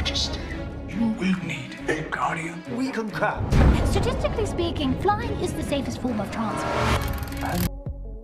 Majesty, you will need a guardian. We can come. Statistically speaking, flying is the safest form of transport.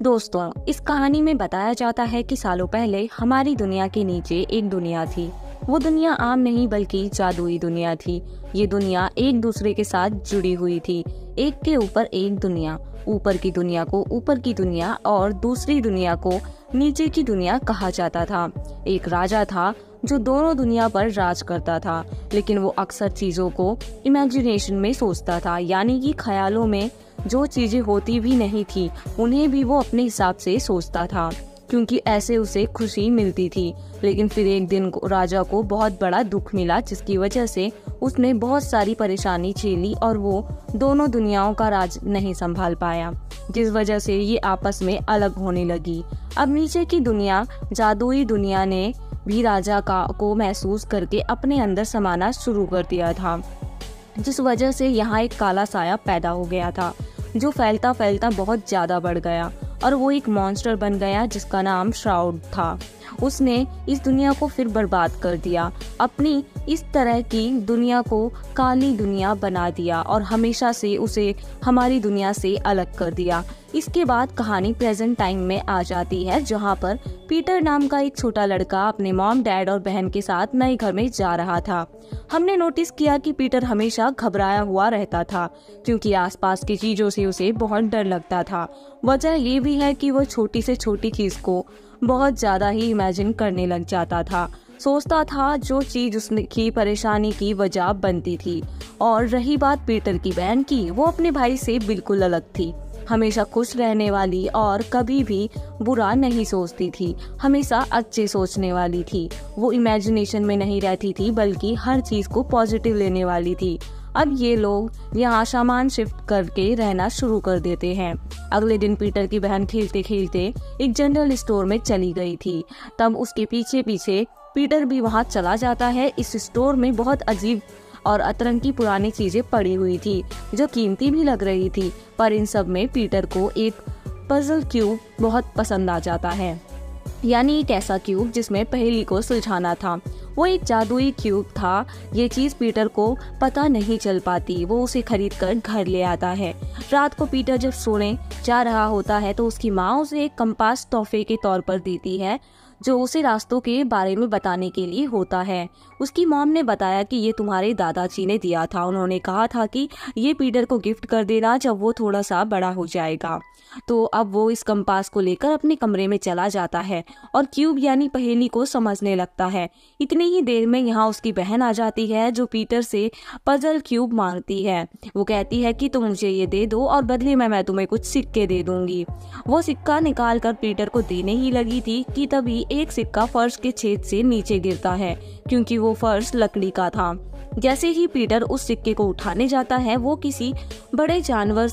दोस्तों, इस कहानी में बताया जाता है कि सालों पहले हमारी दुनिया के नीचे एक दुनिया थी। वो दुनिया आम नहीं बल्कि जादुई दुनिया थी। ये दुनिया एक दूसरे के साथ जुड़ी हुई थी, एक के ऊपर एक दुनिया। ऊपर की दुनिया को ऊपर की दुनिया और दूसरी दुनिया को नीचे की दुनिया कहा जाता था। एक राजा था जो दोनों दुनिया पर राज करता था, लेकिन वो अक्सर चीजों को इमेजिनेशन में सोचता था, यानी कि ख्यालों में जो चीजें होती भी नहीं थी उन्हें भी वो अपने हिसाब से सोचता था, क्योंकि ऐसे उसे खुशी मिलती थी। लेकिन फिर एक दिन राजा को बहुत बड़ा दुख मिला, जिसकी वजह से उसने बहुत सारी परेशानी झेली और वो दोनों दुनियाओं का राज नहीं संभाल पाया, जिस वजह से ये आपस में अलग होने लगी। अब नीचे की दुनिया, जादुई दुनिया ने भी राजा को महसूस करके अपने अंदर समाना शुरू कर दिया था, जिस वजह से यहाँ एक काला साया पैदा हो गया था जो फैलता फैलता बहुत ज्यादा बढ़ गया और वो एक मॉन्स्टर बन गया जिसका नाम श्राउड था। उसने इस दुनिया को फिर बर्बाद कर दिया, अपनी इस तरह की दुनिया को काली दुनिया बना दिया और हमेशा से उसे हमारी दुनिया से अलग कर दिया। इसके बाद कहानी प्रेजेंट टाइम में आ जाती है, जहाँ पर पीटर नाम का एक छोटा लड़का अपने मॉम, डैड और बहन के साथ नए घर में जा रहा था। हमने नोटिस किया कि पीटर हमेशा घबराया हुआ रहता था, क्योंकि आसपास की चीजों से उसे बहुत डर लगता था। वजह ये भी है कि वो छोटी से छोटी चीज को बहुत ज्यादा ही इमेजिन करने लग जाता था, सोचता था जो चीज उसकी परेशानी की वजह बनती थी। और रही बात पीटर की बहन की, वो अपने भाई से बिल्कुल अलग थी, हमेशा खुश रहने वाली और कभी भी बुरा नहीं सोचती थी, हमेशा अच्छे सोचने वाली थी। वो इमेजिनेशन में नहीं रहती थी बल्कि हर चीज को पॉजिटिव लेने वाली थी। अब ये लोग यहाँ सामान शिफ्ट करके रहना शुरू कर देते हैं। अगले दिन पीटर की बहन खेलते खेलते एक जनरल स्टोर में चली गई थी। तब उसके पीछे पीछे पीटर भी वहाँ चला जाता है। इस स्टोर में बहुत अजीब और अतरंगी पुरानी चीजें पड़ी हुई थी जो कीमती भी लग रही थी, पर इन सब में पीटर को एक पजल क्यूब बहुत पसंद आ जाता है, यानी एक ऐसा क्यूब जिसमें पहेली को सुलझाना था। वो एक जादुई क्यूब था। ये चीज पीटर को पता नहीं चल पाती, वो उसे खरीद कर घर ले आता है। रात को पीटर जब सोने जा रहा होता है तो उसकी माँ उसे एक कंपास तोहफे के तौर पर देती है, जो उसे रास्तों के बारे में बताने के लिए होता है। उसकी मॉम ने बताया कि ये तुम्हारे दादाजी ने दिया था, उन्होंने कहा था कि ये पीटर को गिफ्ट कर देना जब वो थोड़ा सा बड़ा हो जाएगा। तो अब वो इस कंपास को लेकर अपने कमरे में चला जाता है और क्यूब यानी पहेली को समझने लगता है। इतनी ही देर में यहाँ उसकी बहन आ जाती है जो पीटर से पजल क्यूब मांगती है। वो कहती है कि तुम मुझे ये दे दो और बदले में मैं तुम्हें कुछ सिक्के दे दूंगी। वो सिक्का निकाल कर पीटर को देने ही लगी थी कि तभी एक सिक्का फर्श के छेद से नीचे गिरता है, क्योंकि वो फर्श लकड़ी का था। जैसे ही पीटर उस सिक्के को उठाने जाता है, वो किसी बड़े जानवर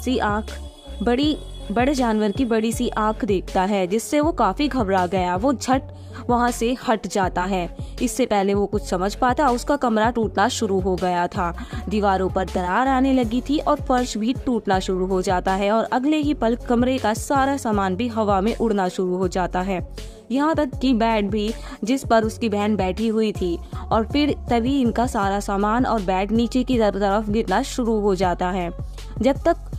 की बड़ी सी आंख देखता है, जिससे वो काफी घबरा गया। वो झट वहां से हट जाता है। इससे पहले वो कुछ समझ पाता, उसका कमरा टूटना शुरू हो गया था। दीवारों पर दरार आने लगी थी और फर्श भी टूटना शुरू हो जाता है और अगले ही पल कमरे का सारा सामान भी हवा में उड़ना शुरू हो जाता है, यहाँ तक कि बेड भी जिस पर उसकी बहन बैठी हुई थी। और फिर तभी इनका सारा सामान और बेड नीचे की तरफ गिरना शुरू हो जाता है, जब तक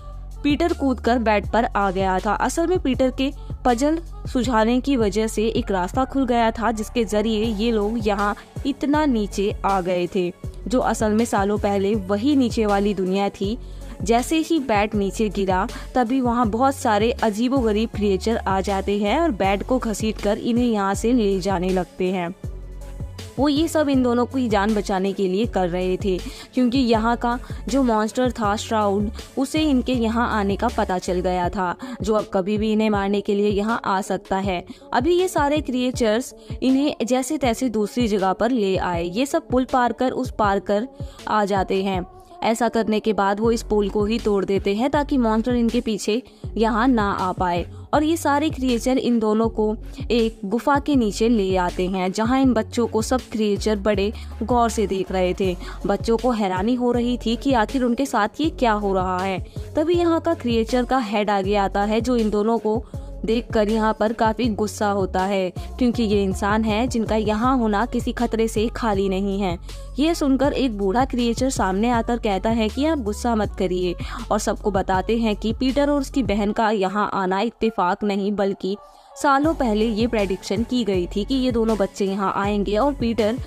पीटर कूदकर बेड पर आ गया था। असल में पीटर के पजल सुलझाने की वजह से एक रास्ता खुल गया था, जिसके जरिए ये लोग यहाँ इतना नीचे आ गए थे, जो असल में सालों पहले वही नीचे वाली दुनिया थी। जैसे ही बेड नीचे गिरा, तभी वहाँ बहुत सारे अजीबोगरीब क्रिएचर आ जाते हैं और बेड को घसीटकर इन्हें यहाँ से ले जाने लगते हैं। वो ये सब इन दोनों की जान बचाने के लिए कर रहे थे, क्योंकि यहाँ का जो मॉन्स्टर था श्राउड, उसे इनके यहाँ आने का पता चल गया था, जो अब कभी भी इन्हें मारने के लिए यहाँ आ सकता है। अभी ये सारे क्रिएचर्स इन्हें जैसे तैसे दूसरी जगह पर ले आए। ये सब पुल पार कर उस पार कर आ जाते हैं। ऐसा करने के बाद वो इस पुल को ही तोड़ देते हैं ताकि मॉन्स्टर इनके पीछे यहाँ ना आ पाए। और ये सारे क्रिएचर इन दोनों को एक गुफा के नीचे ले आते हैं, जहाँ इन बच्चों को सब क्रिएचर बड़े गौर से देख रहे थे। बच्चों को हैरानी हो रही थी कि आखिर उनके साथ ये क्या हो रहा है। तभी यहाँ का क्रिएचर का हेड आगे आता है, जो इन दोनों को देखकर यहाँ पर काफ़ी गुस्सा होता है, क्योंकि ये इंसान है जिनका यहाँ होना किसी खतरे से खाली नहीं है। ये सुनकर एक बूढ़ा क्रिएचर सामने आकर कहता है कि आप गुस्सा मत करिए, और सबको बताते हैं कि पीटर और उसकी बहन का यहाँ आना इत्तेफाक नहीं बल्कि सालों पहले ये प्रेडिक्शन की गई थी कि ये दोनों बच्चे यहाँ आएंगे और पीटर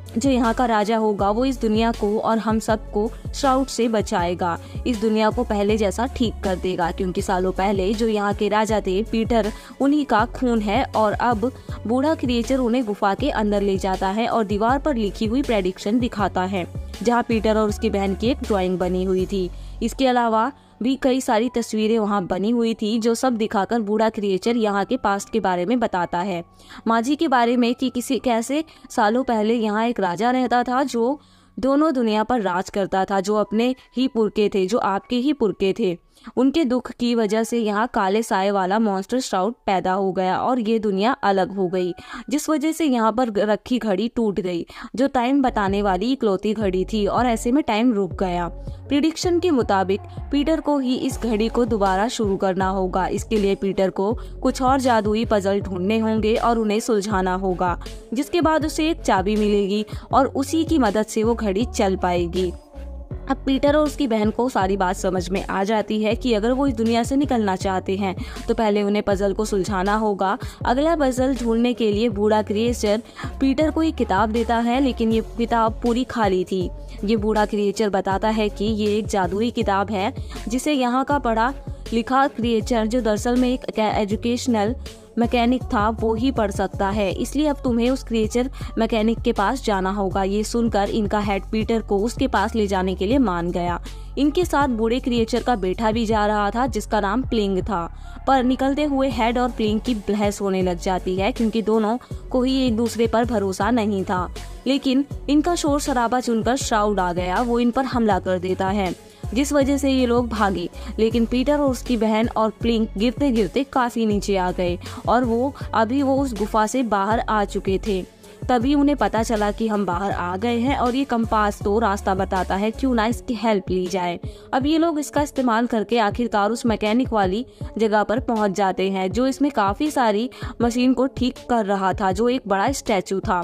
जो यहाँ का राजा होगा वो इस दुनिया को और हम सबको श्राउड से बचाएगा, इस दुनिया को पहले जैसा ठीक कर देगा, क्योंकि सालों पहले जो यहाँ के राजा थे पीटर उन्हीं का खून है। और अब बूढ़ा क्रिएचर उन्हें गुफा के अंदर ले जाता है और दीवार पर लिखी हुई प्रेडिक्शन दिखाता है, जहाँ पीटर और उसकी बहन की एक ड्राइंग बनी हुई थी। इसके अलावा भी कई सारी तस्वीरें वहां बनी हुई थी, जो सब दिखाकर बूढ़ा क्रिएचर यहाँ के पास्ट के बारे में बताता है, माजी के बारे में कि कैसे सालों पहले यहाँ एक राजा रहता था जो दोनों दुनिया पर राज करता था, जो अपने ही पुरखे थे, जो आपके ही पुरखे थे। उनके दुख की वजह से यहाँ काले साए वाला मॉन्स्टर श्राउड पैदा हो गया और ये दुनिया अलग हो गई, जिस वजह से यहाँ पर रखी घड़ी टूट गई, जो टाइम बताने वाली इकलौती घड़ी थी, और ऐसे में टाइम रुक गया। प्रिडिक्शन के मुताबिक पीटर को ही इस घड़ी को दोबारा शुरू करना होगा। इसके लिए पीटर को कुछ और जादुई पजल ढूंढने होंगे और उन्हें सुलझाना होगा, जिसके बाद उसे एक चाबी मिलेगी और उसी की मदद से वो घड़ी चल पाएगी। अब पीटर और उसकी बहन को सारी बात समझ में आ जाती है कि अगर वो इस दुनिया से निकलना चाहते हैं तो पहले उन्हें पजल को सुलझाना होगा। अगला पजल ढूंढने के लिए बूढ़ा क्रिएचर पीटर को एक किताब देता है, लेकिन ये किताब पूरी खाली थी। ये बूढ़ा क्रिएचर बताता है कि ये एक जादुई किताब है जिसे यहाँ का पढ़ा लिखा क्रिएचर, जो दरअसल में एक एजुकेशनल मैकेनिक था, वो ही पढ़ सकता है, इसलिए अब तुम्हें उस क्रिएचर मैकेनिक के पास जाना होगा। ये सुनकर इनका हेड पीटर को उसके पास ले जाने के लिए मान गया। इनके साथ बूढ़े क्रिएचर का बेटा भी जा रहा था जिसका नाम प्लिंग था, पर निकलते हुए हेड और प्लिंग की बहस होने लग जाती है, क्योंकि दोनों को ही एक दूसरे पर भरोसा नहीं था। लेकिन इनका शोर शराबा सुनकर श्राउड आ गया, वो इन पर हमला कर देता है, जिस वजह से ये लोग भागे। लेकिन पीटर और उसकी बहन और प्लिंग गिरते गिरते काफी नीचे आ गए और वो उस गुफा से बाहर आ चुके थे। तभी उन्हें पता चला कि हम बाहर आ गए हैं और ये कंपास तो रास्ता बताता है, क्यों ना इसकी हेल्प ली जाए। अब ये लोग इसका इस्तेमाल करके आखिरकार उस मैकेनिक वाली जगह पर पहुंच जाते हैं, जो इसमें काफी सारी मशीन को ठीक कर रहा था, जो एक बड़ा स्टैचू था।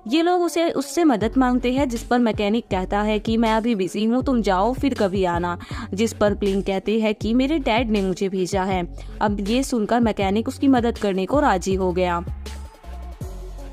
ये लोग उससे मदद मांगते हैं, जिस पर मैकेनिक कहता है कि मैं अभी बिजी हूँ, तुम जाओ फिर कभी आना, जिस पर प्लिंग कहते हैं कि मेरे डैड ने मुझे भेजा है। अब ये सुनकर मैकेनिक उसकी मदद करने को राजी हो गया।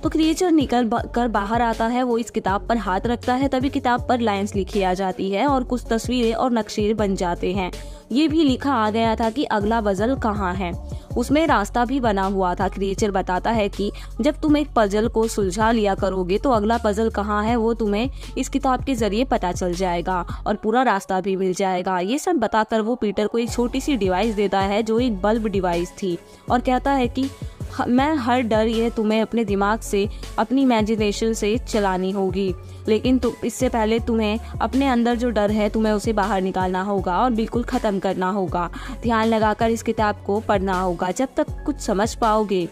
तो क्रिएचर निकल कर बाहर आता है, वो इस किताब पर हाथ रखता है, तभी किताब पर लाइंस लिखी आ जाती है और कुछ तस्वीरें और नक्शे बन जाते हैं। ये भी लिखा आ गया था कि अगला पजल कहाँ है, उसमें रास्ता भी बना हुआ था। क्रिएचर बताता है कि जब तुम एक पजल को सुलझा लिया करोगे तो अगला पजल कहाँ है वो तुम्हें इस किताब के जरिए पता चल जाएगा और पूरा रास्ता भी मिल जाएगा। ये सब बताकर वो पीटर को एक छोटी सी डिवाइस देता है, जो एक बल्ब डिवाइस थी, और कहता है कि मैं हर डर ये तुम्हें अपने दिमाग से, अपनी इमेजिनेशन से चलानी होगी, लेकिन इससे पहले तुम्हें अपने अंदर जो डर है तुम्हें उसे बाहर निकालना होगा और बिल्कुल ख़त्म करना होगा। ध्यान लगाकर इस किताब को पढ़ना होगा जब तक कुछ समझ पाओगे।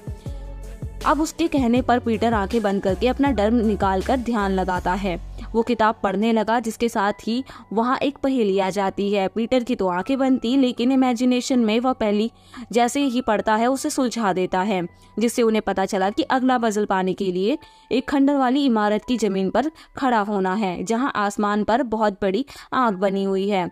अब उसके कहने पर पीटर आंखें बंद करके अपना डर निकालकर ध्यान लगाता है। वो किताब पढ़ने लगा, जिसके साथ ही वहाँ एक पहेली आ जाती है। पीटर की तो आंखें बंद थी, लेकिन इमेजिनेशन में वह पहेली जैसे ही पढ़ता है उसे सुलझा देता है, जिससे उन्हें पता चला कि अगला पजल पाने के लिए एक खंडर वाली इमारत की जमीन पर खड़ा होना है, जहाँ आसमान पर बहुत बड़ी आग बनी हुई है।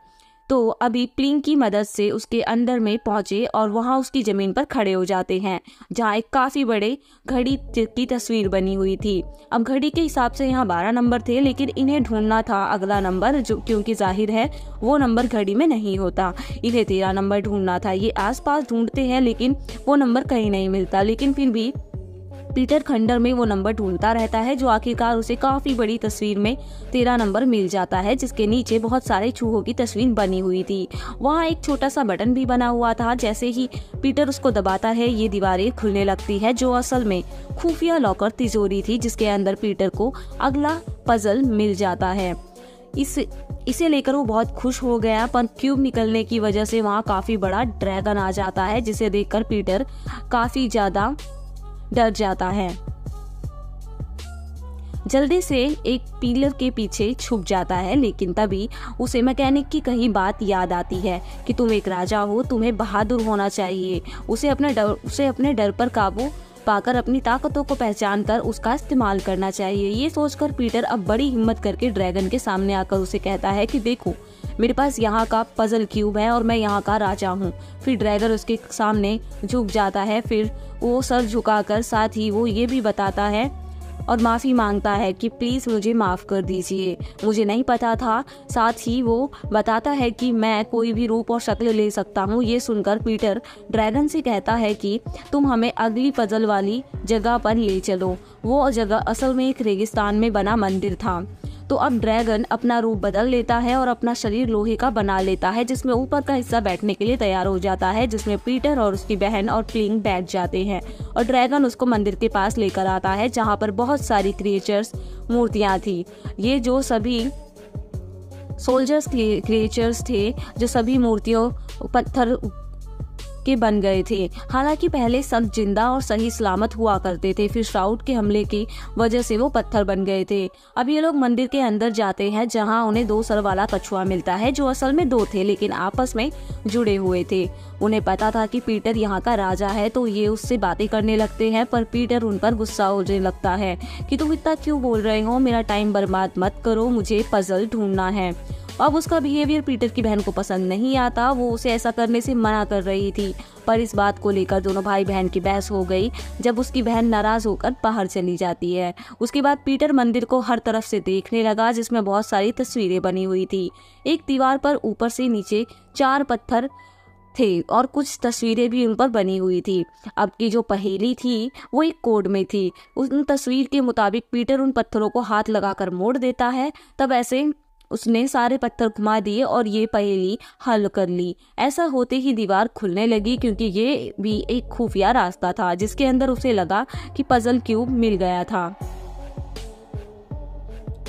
तो अभी प्लिंग की मदद से उसके अंदर में पहुंचे और वहां उसकी जमीन पर खड़े हो जाते हैं, जहां एक काफी बड़े घड़ी की तस्वीर बनी हुई थी। अब घड़ी के हिसाब से यहाँ 12 नंबर थे, लेकिन इन्हें ढूंढना था अगला नंबर, जो क्योंकि जाहिर है वो नंबर घड़ी में नहीं होता। इन्हें 13 नंबर ढूंढना था। ये आसपास ढूंढते हैं लेकिन वो नंबर कहीं नहीं मिलता, लेकिन फिर भी पीटर खंडर में वो नंबर ढूंढता रहता है, जो आखिरकार उसे काफी बड़ी तस्वीर में 13 नंबर मिल जाता है, जिसके नीचे बहुत सारे चूहों की तस्वीर बनी हुई थी। वहाँ एक छोटा सा बटन भी बना हुआ था। जैसे ही पीटर उसको दबाता है ये दीवारें खुलने लगती है, जो असल में खुफिया लॉकर तिजोरी थी, जिसके अंदर पीटर को अगला पजल मिल जाता है। इसे लेकर वो बहुत खुश हो गया, पर क्यूब निकलने की वजह से वहाँ काफी बड़ा ड्रैगन आ जाता है, जिसे देखकर पीटर काफी ज्यादा डर जाता है। जल्दी से एक पिलर के पीछे छुप जाता है, लेकिन तभी उसे मैकेनिक की कही बात याद आती है कि तुम एक राजा हो, तुम्हें बहादुर होना चाहिए। उसे अपने डर पर काबू पाकर अपनी ताकतों को पहचान कर उसका इस्तेमाल करना चाहिए। ये सोचकर पीटर अब बड़ी हिम्मत करके ड्रैगन के सामने आकर उसे कहता है कि देखो, मेरे पास यहाँ का पजल क्यूब है और मैं यहाँ का राजा हूँ। फिर ड्रैगन उसके सामने झुक जाता है, फिर वो सर झुकाकर साथ ही वो ये भी बताता है और माफ़ी मांगता है कि प्लीज़ मुझे माफ़ कर दीजिए, मुझे नहीं पता था। साथ ही वो बताता है कि मैं कोई भी रूप और शक्ल ले सकता हूँ। ये सुनकर पीटर ड्रैगन से कहता है कि तुम हमें अगली पजल वाली जगह पर ले चलो। वो जगह असल में एक रेगिस्तान में बना मंदिर था। तो अब ड्रैगन अपना रूप बदल लेता है और अपना शरीर लोहे का बना लेता है, जिसमें ऊपर का हिस्सा बैठने के लिए तैयार हो जाता है, जिसमें पीटर और उसकी बहन और फ्लिंग बैठ जाते हैं। और ड्रैगन उसको मंदिर के पास लेकर आता है, जहाँ पर बहुत सारी क्रिएचर्स मूर्तियाँ थी। ये जो सभी सोल्जर्स क्रिएचर्स थे, जो सभी मूर्तियों पत्थर के बन गए थे। हालांकि पहले सब जिंदा और सही सलामत हुआ करते थे, फिर श्राउड के हमले की वजह से वो पत्थर बन गए थे। अब ये लोग मंदिर के अंदर जाते हैं, जहां उन्हें 2 सर वाला कछुआ मिलता है, जो असल में 2 थे लेकिन आपस में जुड़े हुए थे। उन्हें पता था कि पीटर यहाँ का राजा है, तो ये उससे बातें करने लगते हैं, पर पीटर उन पर गुस्सा होने लगता है कि तुम इतना क्यों बोल रहे हो, मेरा टाइम बर्बाद मत करो, मुझे पजल ढूंढना है। अब उसका बिहेवियर पीटर की बहन को पसंद नहीं आता। वो उसे ऐसा करने से मना कर रही थी, पर इस बात को लेकर दोनों भाई बहन की बहस हो गई, जब उसकी बहन नाराज होकर बाहर चली जाती है। उसके बाद पीटर मंदिर को हर तरफ से देखने लगा, जिसमें बहुत सारी तस्वीरें बनी हुई थी। एक दीवार पर ऊपर से नीचे 4 पत्थर थे और कुछ तस्वीरें भी उन पर बनी हुई थी। अब की जो पहेली थी वो एक कोड में थी। उन तस्वीर के मुताबिक पीटर उन पत्थरों को हाथ लगाकर मोड़ देता है, तब ऐसे उसने सारे पत्थर घुमा दिए और ये पहेली हल कर ली। ऐसा होते ही दीवार खुलने लगी, क्योंकि ये भी एक खुफिया रास्ता था, जिसके अंदर उसे लगा कि पजल क्यूब मिल गया था।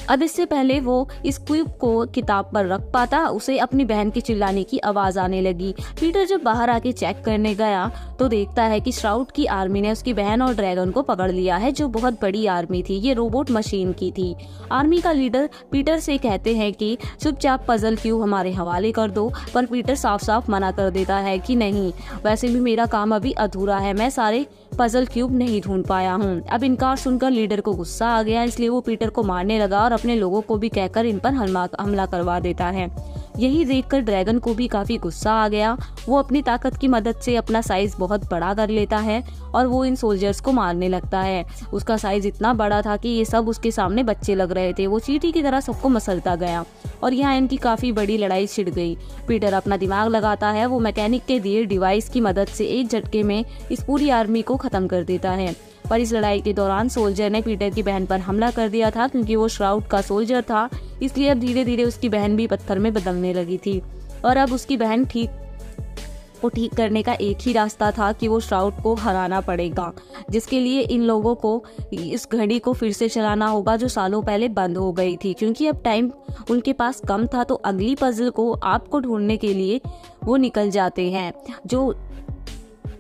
अब इससे पहले वो इस क्यूब को किताब पर रख पाता, उसे अपनी बहन के चिल्लाने की आवाज आने लगी। पीटर जब बाहर आके चेक करने गया तो देखता है कि श्राउड की आर्मी ने उसकी बहन और ड्रैगन को पकड़ लिया है, जो बहुत बड़ी आर्मी थी। ये रोबोट मशीन की थी। आर्मी का लीडर पीटर से कहते हैं कि चुपचाप पजल क्यूब हमारे हवाले कर दो, पर पीटर साफ साफ मना कर देता है कि नहीं, वैसे भी मेरा काम अभी अधूरा है, मैं सारे पजल क्यूब नहीं ढूंढ पाया हूँ। अब इनकार सुनकर लीडर को गुस्सा आ गया, इसलिए वो पीटर को मारने लगा और अपने लोगों को भी कहकर इन पर हमला करवा देता है। यही देखकर ड्रैगन को भी काफी गुस्सा आ गया। वो अपनी ताकत की मदद से अपना साइज बहुत बड़ा कर लेता है और वो इन सोल्जर्स को मारने लगता है। उसका साइज इतना बड़ा था कि ये सब उसके सामने बच्चे लग रहे थे। वो चींटी की तरह सबको मसलता गया और यहाँ इनकी काफी बड़ी लड़ाई छिड़ गई। पीटर अपना दिमाग लगाता है। वो मैकेनिक के दिए डिवाइस की मदद से एक झटके में इस पूरी आर्मी को खत्म कर देता है। पर इस लड़ाई के दौरान सोल्जर ने पीटर की बहन पर हमला कर दिया था, क्योंकि वो श्राउड का सोल्जर था, इसलिए अब धीरे धीरे उसकी बहन भी पत्थर में बदलने लगी थी। और अब उसकी बहन को ठीक करने का एक ही रास्ता था कि वो श्राउड को हराना पड़ेगा, जिसके लिए इन लोगों को इस घड़ी को फिर से चलाना होगा जो सालों पहले बंद हो गई थी। क्योंकि अब टाइम उनके पास कम था, तो अगली पजल को आपको ढूंढने के लिए वो निकल जाते हैं।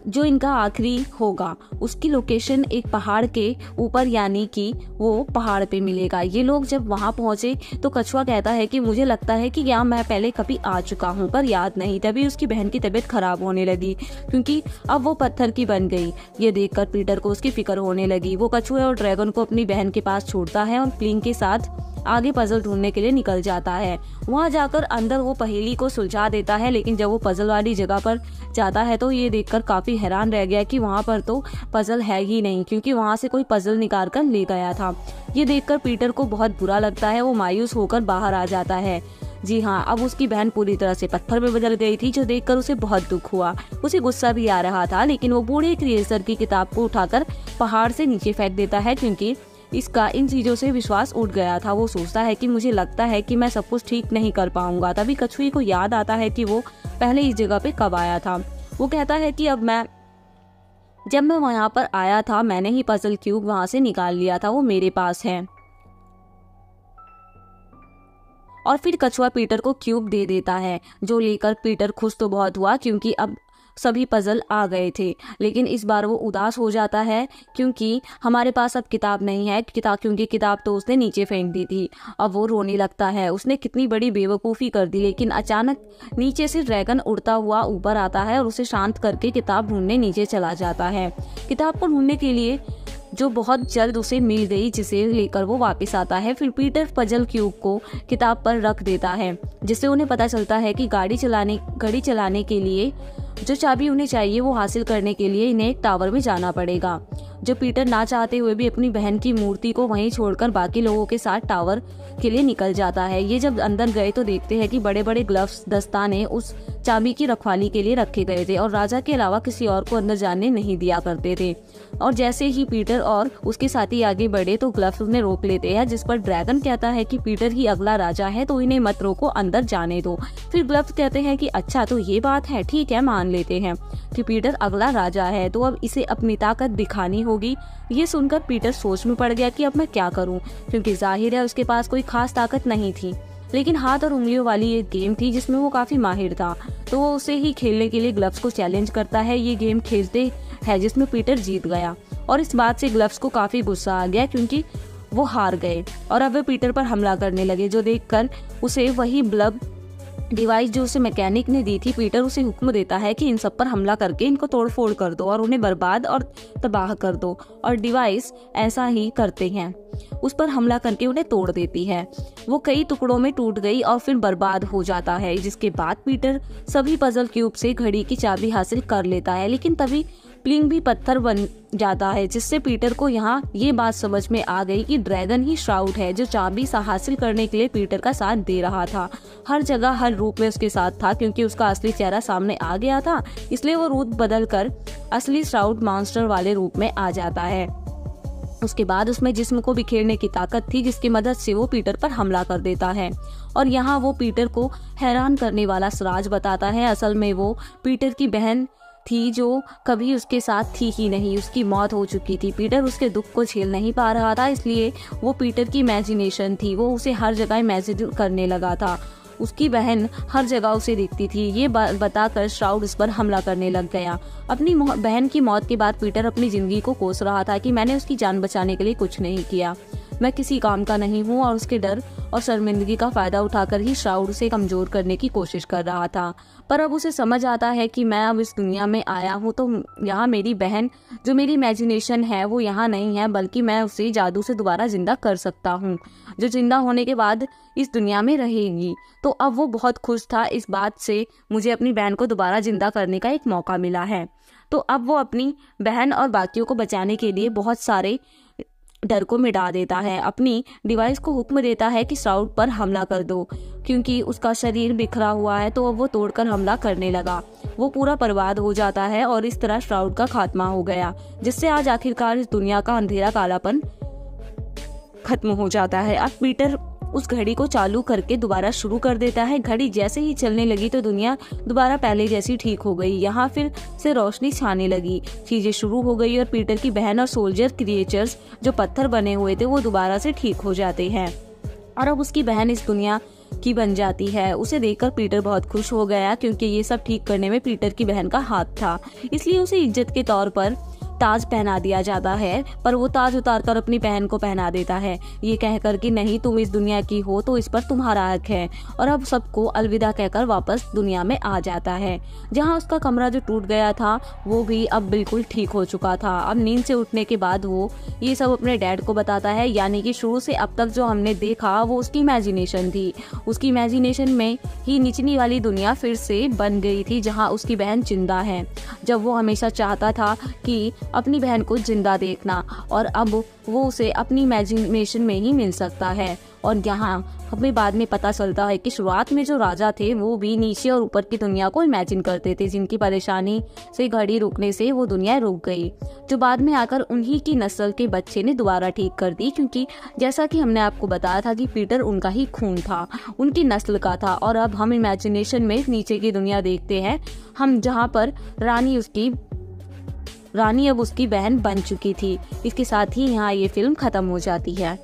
जो इनका आखिरी होगा उसकी लोकेशन एक पहाड़ के ऊपर, यानी कि वो पहाड़ पे मिलेगा। ये लोग जब वहां पहुंचे तो कछुआ कहता है कि मुझे लगता है कि यहाँ मैं पहले कभी आ चुका हूँ, पर याद नहीं। तभी उसकी बहन की तबीयत खराब होने लगी, क्योंकि अब वो पत्थर की बन गई। ये देखकर पीटर को उसकी फिक्र होने लगी। वो कछुए और ड्रैगन को अपनी बहन के पास छोड़ता है और फ्लिंग के साथ आगे पजल ढूंढने के लिए निकल जाता है। वहां जाकर अंदर वो पहेली को सुलझा देता है, लेकिन जब वो पजल वाली जगह पर जाता है तो ये देखकर काफी हैरान रह गया कि वहां पर तो पजल है ही नहीं, क्योंकि वहां से कोई पजल निकाल कर ले गया था। ये देखकर पीटर को बहुत बुरा लगता है। वो मायूस होकर बाहर आ जाता है। जी हाँ, अब उसकी बहन पूरी तरह से पत्थर में बदल गई थी, जो देखकर उसे बहुत दुख हुआ। उसे गुस्सा भी आ रहा था, लेकिन वो बूढ़े क्रिएचर की किताब को उठाकर पहाड़ से नीचे फेंक देता है, क्योंकि इसका इन चीजों से विश्वास उठ गया था। वो सोचता है कि मुझे लगता है कि मैं सब कुछ ठीक नहीं कर पाऊंगा। तभी कछुए को याद आता है कि वो पहले इस जगह पे कब आया था। वो कहता है कि जब मैं वहां पर आया था, मैंने ही पजल क्यूब वहां से निकाल लिया था, वो मेरे पास है। और फिर कछुआ पीटर को क्यूब दे देता है, जो लेकर पीटर खुश तो बहुत हुआ, क्योंकि अब सभी पजल आ गए थे। लेकिन इस बार वो उदास हो जाता है क्योंकि हमारे पास अब किताब नहीं है, क्योंकि किताब तो उसने नीचे फेंक दी थी। अब वो रोने लगता है, उसने कितनी बड़ी बेवकूफ़ी कर दी। लेकिन अचानक नीचे से ड्रैगन उड़ता हुआ ऊपर आता है और उसे शांत करके किताब ढूंढने नीचे चला जाता है। किताब को ढूंढने के लिए जो बहुत जल्द उसे मिल गई, जिसे लेकर वो वापस आता है। फिर पीटर पजल क्यूब को किताब पर रख देता है, जिससे उन्हें पता चलता है कि घड़ी चलाने के लिए जो चाबी उन्हें चाहिए वो हासिल करने के लिए इन्हें एक टावर में जाना पड़ेगा। जो पीटर ना चाहते हुए भी अपनी बहन की मूर्ति को वहीं छोड़कर बाकी लोगों के साथ टावर के लिए निकल जाता है। ये जब अंदर गए तो देखते हैं कि बड़े बड़े ग्लव्स दस्ताने उस चाबी की रखवाली के लिए रखे गए थे और राजा के अलावा किसी और को अंदर जाने नहीं दिया करते थे। और जैसे ही पीटर और उसके साथी आगे बढ़े तो ग्लव्स उन्हें रोक लेते हैं, जिस पर ड्रैगन कहता है कि पीटर ही अगला राजा है तो इन्हें मत रोको, अंदर जाने दो। फिर ग्लव्स कहते हैं कि अच्छा तो ये बात है, ठीक है मान लेते हैं कि पीटर अगला राजा है, तो अब इसे अपनी ताकत दिखानी होगी। ये सुनकर पीटर सोच में पड़ गया कि अब मैं क्या करूं, क्योंकि जाहिर है उसके पास कोई खास ताकत नहीं थी। लेकिन हाथ और उंगलियों वाली एक गेम थी जिसमें वो काफी माहिर था, तो वो उसे ही खेलने के लिए ग्लव्स को चैलेंज करता है। ये गेम खेलते हैं जिसमें पीटर जीत गया और इस बात से ग्लव्स को काफी गुस्सा आ गया क्योंकि वो हार गए और अब वे पीटर पर हमला करने लगे, जो देखकर उसे वही ब्लब डिवाइस जो उसे मैकेनिक ने दी थी, पीटर उसे हुक्म देता है कि इन सब पर हमला करके इनको तोड़फोड़ कर दो और उन्हें बर्बाद और तबाह कर दो। और डिवाइस ऐसा ही करते हैं, उस पर हमला करके उन्हें तोड़ देती है। वो कई टुकड़ों में टूट गई और फिर बर्बाद हो जाता है, जिसके बाद पीटर सभी पजल क्यूब से घड़ी की चाबी हासिल कर लेता है। लेकिन तभी प्लिंग भी पत्थर बन जाता है, जिससे पीटर को यहाँ ये बात समझ में आ गई कि ड्रैगन ही श्राउड है जो चाबी हासिल करने के लिए पीटर का साथ दे रहा था। हर जगह हर रूप में उसके साथ था, क्योंकि उसका असली चेहरा सामने आ गया था, इसलिए वो रूप बदल कर असली श्राउड मॉन्स्टर वाले रूप में आ जाता है। उसके बाद उसमें जिस्म को बिखेरने की ताकत थी, जिसकी मदद से वो पीटर पर हमला कर देता है। और यहाँ वो पीटर को हैरान करने वाला राज बताता है। असल में वो पीटर की बहन थी जो कभी उसके साथ थी ही नहीं, उसकी मौत हो चुकी थी। पीटर उसके दुख को झेल नहीं पा रहा था, इसलिए वो पीटर की इमेजिनेशन थी, वो उसे हर जगह इमेजिन करने लगा था। उसकी बहन हर जगह उसे दिखती थी। ये बताकर श्राउड उस पर हमला करने लग गया। अपनी बहन की मौत के बाद पीटर अपनी जिंदगी को कोस रहा था कि मैंने उसकी जान बचाने के लिए कुछ नहीं किया, मैं किसी काम का नहीं हूँ, और उसके डर और शर्मिंदगी का फायदा उठाकर ही श्राउड उसे कमजोर करने की कोशिश कर रहा था। पर अब उसे समझ आता है कि मैं अब इस दुनिया में आया हूँ तो यहाँ मेरी बहन जो मेरी इमेजिनेशन है वो यहाँ नहीं है, बल्कि मैं उसे जादू से दोबारा जिंदा कर सकता हूँ, जो जिंदा होने के बाद इस दुनिया में रहेगी। तो अब वो बहुत खुश था इस बात से, मुझे अपनी बहन को दोबारा जिंदा करने का एक मौका मिला है। तो अब वो अपनी बहन और बाकियों को बचाने के लिए बहुत सारे डर को मिटा देता है। अपनी डिवाइस को हुक्म देता है कि श्राउड पर हमला कर दो, क्योंकि उसका शरीर बिखरा हुआ है, तो अब वो तोड़कर हमला करने लगा। वो पूरा बर्बाद हो जाता है और इस तरह श्राउड का खात्मा हो गया, जिससे आज आखिरकार इस दुनिया का अंधेरा कालापन खत्म हो जाता है। अब पीटर उस घड़ी को चालू करके दोबारा शुरू कर देता है। घड़ी जैसे ही चलने लगी तो दुनिया दोबारा पहले जैसी ठीक हो गई। यहाँ फिर से रोशनी छाने लगी, चीजें शुरू हो गई और पीटर की बहन और सोल्जर क्रिएचर्स जो पत्थर बने हुए थे वो दोबारा से ठीक हो जाते हैं और अब उसकी बहन इस दुनिया की बन जाती है। उसे देखकर पीटर बहुत खुश हो गया, क्योंकि ये सब ठीक करने में पीटर की बहन का हाथ था, इसलिए उसे इज्जत के तौर पर ताज पहना दिया जाता है। पर वो ताज उतारकर अपनी बहन को पहना देता है, ये कहकर कि नहीं तुम इस दुनिया की हो तो इस पर तुम्हारा हक है, और अब सबको अलविदा कहकर वापस दुनिया में आ जाता है। जहाँ उसका कमरा जो टूट गया था वो भी अब बिल्कुल ठीक हो चुका था। अब नींद से उठने के बाद वो ये सब अपने डैड को बताता है, यानी कि शुरू से अब तक जो हमने देखा वो उसकी इमेजिनेशन थी। उसकी इमेजिनेशन में ही निचली वाली दुनिया फिर से बन गई थी, जहाँ उसकी बहन जिंदा है, जब वो हमेशा चाहता था कि अपनी बहन को जिंदा देखना, और अब वो उसे अपनी इमेजिनेशन में ही मिल सकता है। और यहाँ हमें बाद में पता चलता है कि शुरुआत में जो राजा थे वो भी नीचे और ऊपर की दुनिया को इमेजिन करते थे, जिनकी परेशानी से घड़ी रुकने से वो दुनिया रुक गई, जो बाद में आकर उन्हीं की नस्ल के बच्चे ने दोबारा ठीक कर दी, क्योंकि जैसा कि हमने आपको बताया था कि पीटर उनका ही खून था, उनकी नस्ल का था। और अब हम इमेजिनेशन में नीचे की दुनिया देखते हैं, हम जहाँ पर रानी अब उसकी बहन बन चुकी थी। इसके साथ ही यहाँ ये फिल्म खत्म हो जाती है।